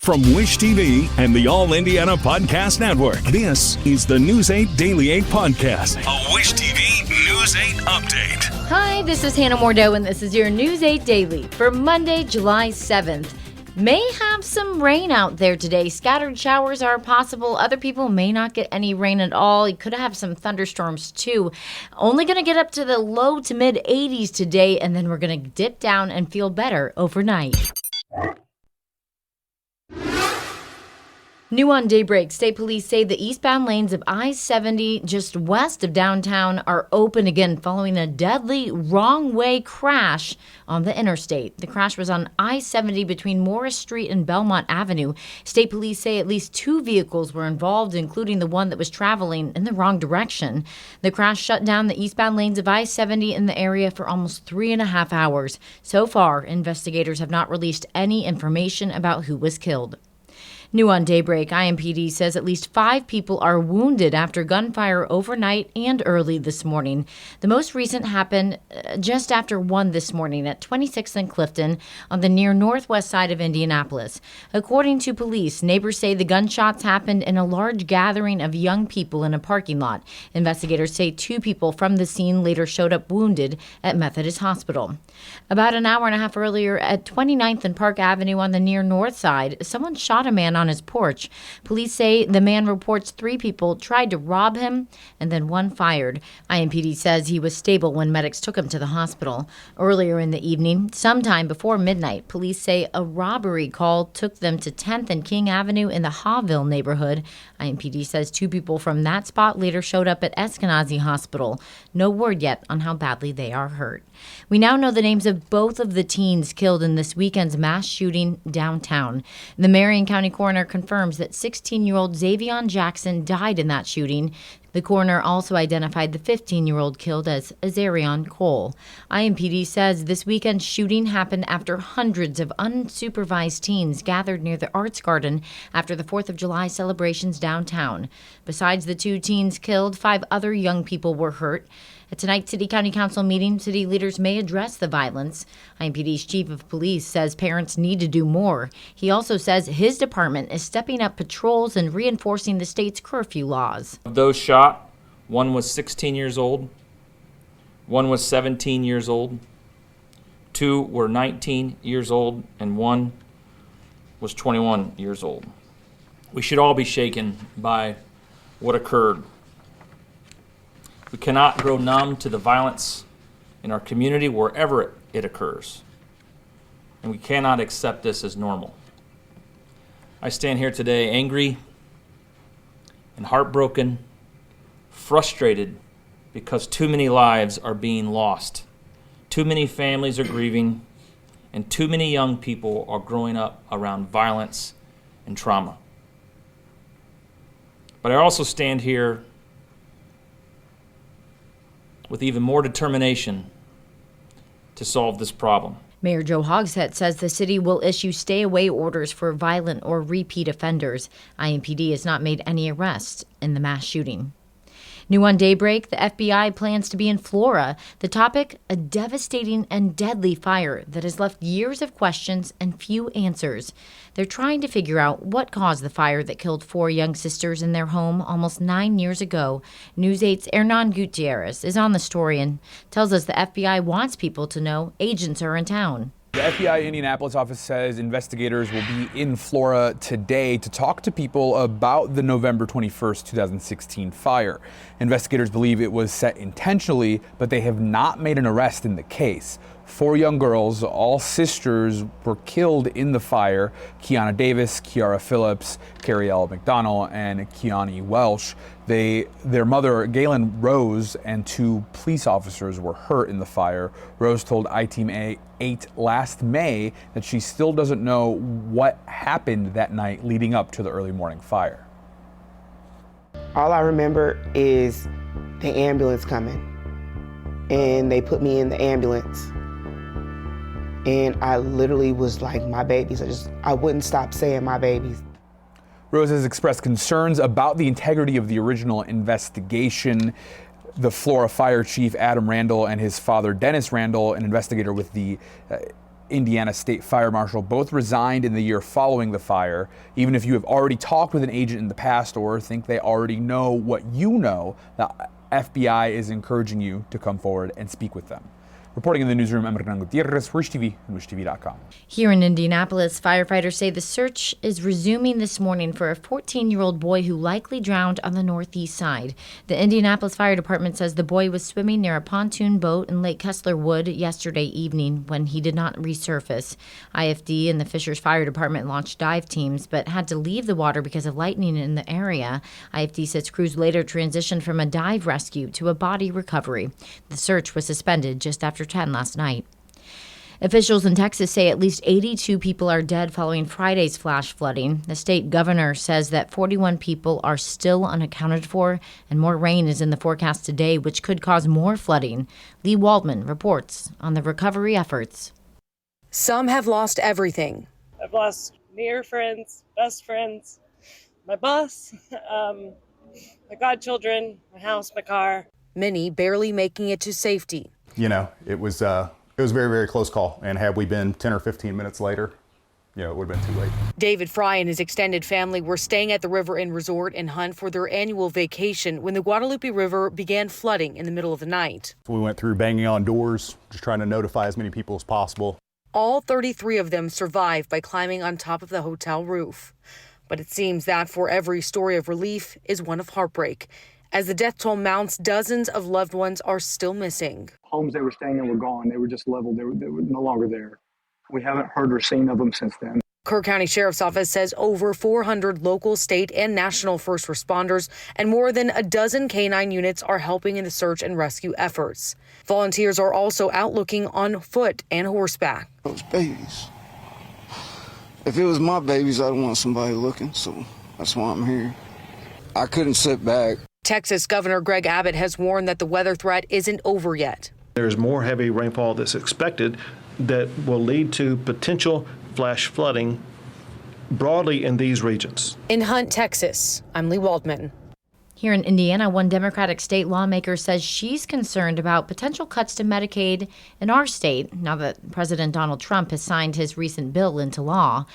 From Wish TV and the All Indiana Podcast Network, this is the News 8 Daily 8 Podcast, a Wish TV News 8 update. Hi, this is Hannah Mordeau, and this is your News 8 Daily for Monday, July 7th. May have some rain out there today. Scattered showers are possible. Other people may not get any rain at all. You could have some thunderstorms too. Only going to get up to the low to mid 80s today, and then we're going to dip down and feel better overnight. New on Daybreak, state police say the eastbound lanes of I-70 just west of downtown are open again following a deadly wrong-way crash on the interstate. The crash was on I-70 between Morris Street and Belmont Avenue. State police say at least 2 vehicles were involved, including the one that was traveling in the wrong direction. The crash shut down the eastbound lanes of I-70 in the area for almost 3.5 hours. So far, investigators have not released any information about who was killed. New on Daybreak, IMPD says at least 5 people are wounded after gunfire overnight and early this morning. The most recent happened just after 1 this morning at 26th and Clifton on the near northwest side of Indianapolis. According to police, neighbors say the gunshots happened in a large gathering of young people in a parking lot. Investigators say 2 people from the scene later showed up wounded at Methodist Hospital. About an hour and a half earlier at 29th and Park Avenue on the near north side, someone shot a man on his porch. Police say the man reports 3 people tried to rob him and then 1 fired. IMPD says he was stable when medics took him to the hospital. Earlier in the evening, sometime before midnight, police say a robbery call took them to 10th and King Avenue in the Hawville neighborhood. IMPD says 2 people from that spot later showed up at Eskenazi Hospital. No word yet on how badly they are hurt. We now know the names of both of the teens killed in this weekend's mass shooting downtown. The Marion County coroner confirms that 16-year-old Xavion Jackson died in that shooting. The coroner also identified the 15-year-old killed as Azarion Cole. IMPD says this weekend's shooting happened after hundreds of unsupervised teens gathered near the Arts Garden after the 4th of July celebrations downtown. Besides the 2 teens killed, 5 other young people were hurt. At tonight's City County Council meeting, city leaders may address the violence. IMPD's chief of police says parents need to do more. He also says his department is stepping up patrols and reinforcing the state's curfew laws. Of those shot, 1 was 16 years old, 1 was 17 years old, 2 were 19 years old, and 1 was 21 years old. We should all be shaken by what occurred. We cannot grow numb to the violence in our community wherever it occurs. And we cannot accept this as normal. I stand here today angry and heartbroken, frustrated because too many lives are being lost. Too many families are grieving, and too many young people are growing up around violence and trauma. But I also stand here with even more determination to solve this problem. Mayor Joe Hogsett says the city will issue stay-away orders for violent or repeat offenders. IMPD has not made any arrests in the mass shooting. New on Daybreak, the FBI plans to be in Flora. The topic, a devastating and deadly fire that has left years of questions and few answers. They're trying to figure out what caused the fire that killed 4 young sisters in their home almost 9 years ago. News 8's Hernan Gutierrez is on the story and tells us the FBI wants people to know agents are in town. The FBI Indianapolis office says investigators will be in Flora today to talk to people about the November 21st, 2016 fire. Investigators believe it was set intentionally, but they have not made an arrest in the case. 4 young girls, all sisters, were killed in the fire. Kiana Davis, Kiara Phillips, Carrie L. McDonnell, and Kiani Welsh. Their mother, Galen Rose, and 2 police officers were hurt in the fire. Rose told I-Team 8 last May that she still doesn't know what happened that night leading up to the early morning fire. All I remember is the ambulance coming, and they put me in the ambulance. And I literally was like, my babies. I wouldn't stop saying my babies. Rose has expressed concerns about the integrity of the original investigation. The Flora Fire Chief, Adam Randall, and his father, Dennis Randall, an investigator with the Indiana State Fire Marshal, both resigned in the year following the fire. Even if you have already talked with an agent in the past or think they already know what you know, the FBI is encouraging you to come forward and speak with them. Reporting in the newsroom, I'm Hernan Gutierrez, Wish TV and WishTV.com. Here in Indianapolis, firefighters say the search is resuming this morning for a 14-year-old boy who likely drowned on the northeast side. The Indianapolis Fire Department says the boy was swimming near a pontoon boat in Lake Kessler Wood yesterday evening when he did not resurface. IFD and the Fishers Fire Department launched dive teams but had to leave the water because of lightning in the area. IFD says crews later transitioned from a dive rescue to a body recovery. The search was suspended just after 10 last night. Officials in Texas say at least 82 people are dead following Friday's flash flooding. The state governor says that 41 people are still unaccounted for, and more rain is in the forecast today, which could cause more flooding. Lee Waldman reports on the recovery efforts. Some have lost everything. I've lost near friends, best friends, my boss, my godchildren, my house, my car. Many barely making it to safety. You know, it was a very, very close call. And had we been 10 or 15 minutes later, it would have been too late. David Fry and his extended family were staying at the River Inn Resort in Hunt for their annual vacation when the Guadalupe River began flooding in the middle of the night. We went through banging on doors, just trying to notify as many people as possible. All 33 of them survived by climbing on top of the hotel roof. But it seems that for every story of relief is one of heartbreak. As the death toll mounts, dozens of loved ones are still missing. Homes they were staying in were gone. They were just leveled. They were no longer there. We haven't heard or seen of them since then. Kerr County Sheriff's Office says over 400 local, state, and national first responders and more than a dozen canine units are helping in the search and rescue efforts. Volunteers are also out looking on foot and horseback. Those babies. If it was my babies, I'd want somebody looking, so that's why I'm here. I couldn't sit back. Texas Governor Greg Abbott has warned that the weather threat isn't over yet. There's more heavy rainfall that's expected that will lead to potential flash flooding broadly in these regions. In Hunt, Texas, I'm Lee Waldman. Here in Indiana, one Democratic state lawmaker says she's concerned about potential cuts to Medicaid in our state now that President Donald Trump has signed his recent bill into law.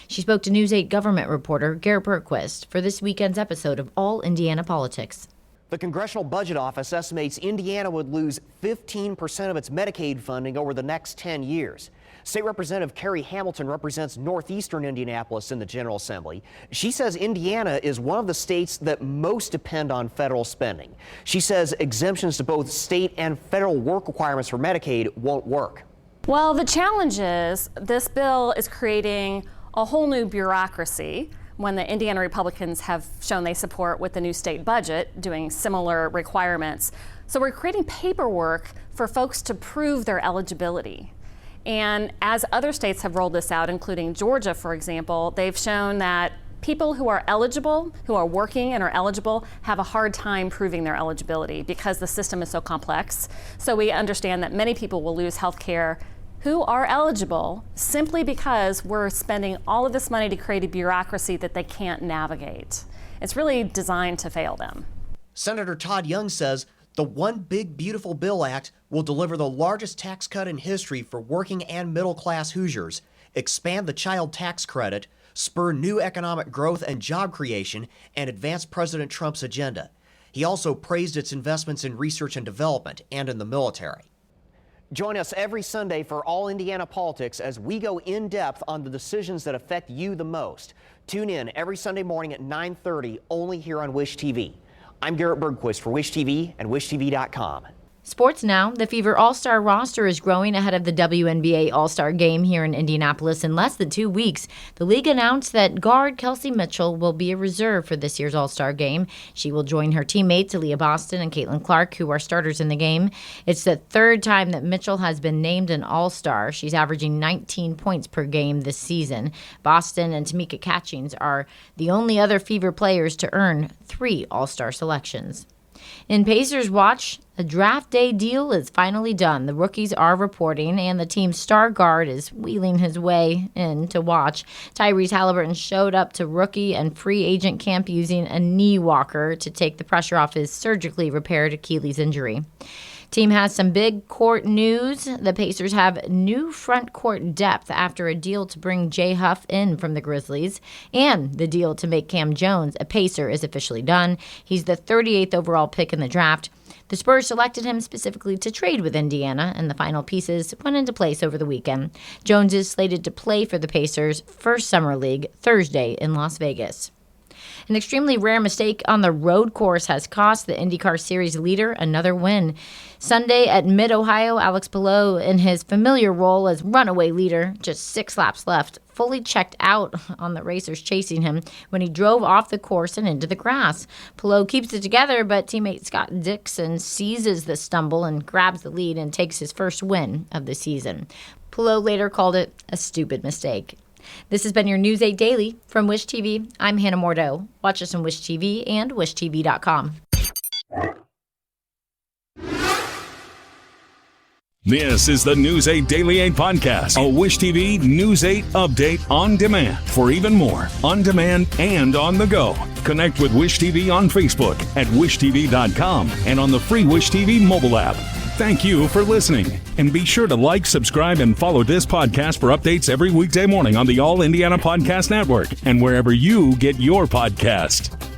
She spoke to News 8 government reporter Garrett Bergquist for this weekend's episode of All Indiana Politics. The Congressional Budget Office estimates Indiana would lose 15% of its Medicaid funding over the next 10 years. State Representative Carrie Hamilton represents northeastern Indianapolis in the General Assembly. She says Indiana is one of the states that most depend on federal spending. She says exemptions to both state and federal work requirements for Medicaid won't work. Well, the challenge is this bill is creating a whole new bureaucracy when the Indiana Republicans have shown they support with the new state budget doing similar requirements. So we're creating paperwork for folks to prove their eligibility. And as other states have rolled this out, including Georgia, for example, they've shown that people who are eligible, who are working and are eligible, have a hard time proving their eligibility because the system is so complex. So we understand that many people will lose health care who are eligible simply because we're spending all of this money to create a bureaucracy that they can't navigate. It's really designed to fail them. Senator Todd Young says the One Big Beautiful Bill Act will deliver the largest tax cut in history for working and middle-class Hoosiers, expand the child tax credit, spur new economic growth and job creation, and advance President Trump's agenda. He also praised its investments in research and development and in the military. Join us every Sunday for All Indiana Politics as we go in depth on the decisions that affect you the most. Tune in every Sunday morning at 9:30 only here on Wish TV. I'm Garrett Bergquist for Wish TV and WishTV.com. Sports now. The Fever All-Star roster is growing ahead of the WNBA All-Star game here in Indianapolis in less than 2 weeks. The league announced that guard Kelsey Mitchell will be a reserve for this year's All-Star game. She will join her teammates Aaliyah Boston and Caitlin Clark, who are starters in the game. It's the third time that Mitchell has been named an All-Star. She's averaging 19 points per game this season. Boston and Tamika Catchings are the only other Fever players to earn 3 All-Star selections. In Pacers watch, the draft day deal is finally done. The rookies are reporting, and the team's star guard is wheeling his way in to watch. Tyrese Halliburton showed up to rookie and free agent camp using a knee walker to take the pressure off his surgically repaired Achilles injury. Team has some big court news. The Pacers have new front court depth after a deal to bring Jay Huff in from the Grizzlies, and the deal to make Cam Jones a Pacer is officially done. He's the 38th overall pick in the draft. The Spurs selected him specifically to trade with Indiana, and the final pieces went into place over the weekend. Jones is slated to play for the Pacers' first summer league Thursday in Las Vegas. An extremely rare mistake on the road course has cost the IndyCar Series leader another win. Sunday at Mid-Ohio, Alex Palou, in his familiar role as runaway leader, just 6 laps left, fully checked out on the racers chasing him when he drove off the course and into the grass. Palou keeps it together, but teammate Scott Dixon seizes the stumble and grabs the lead and takes his first win of the season. Palou later called it a stupid mistake. This has been your News 8 Daily from Wish TV. I'm Hannah Mordeau. Watch us on Wish TV and WishTV.com. This is the News 8 Daily 8 podcast, a Wish TV News 8 update on demand. For even more, on demand and on the go, connect with Wish TV on Facebook at WishTV.com and on the free Wish TV mobile app. Thank you for listening, and be sure to like, subscribe, and follow this podcast for updates every weekday morning on the All Indiana Podcast Network and wherever you get your podcast.